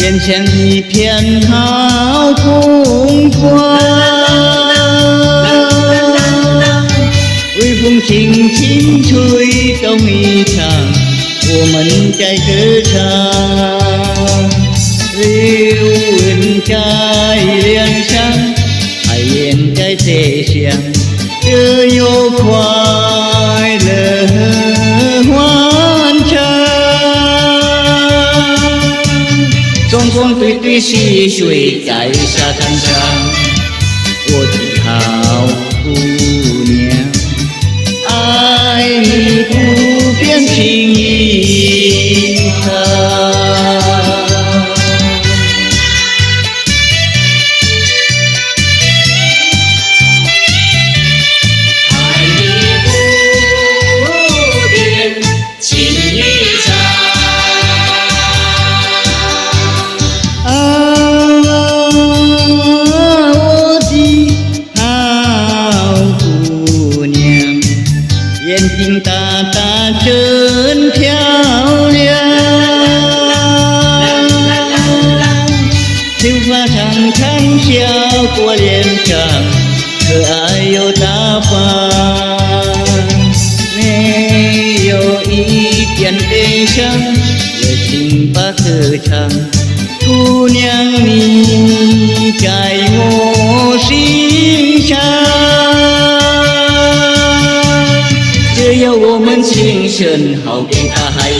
眼前一片好风光，微风轻轻吹动一场我们在歌唱，流纹在脸上，海燕在飞翔，这有快乐欢唱。双双对对戏水在沙滩上，我的好姑娘，爱你不变情意长。眼睛大大真漂亮，头发长长笑过脸上，可爱又大方，没有一点悲伤，热情把歌唱，姑娘你在我心上。只要我们情深好给大海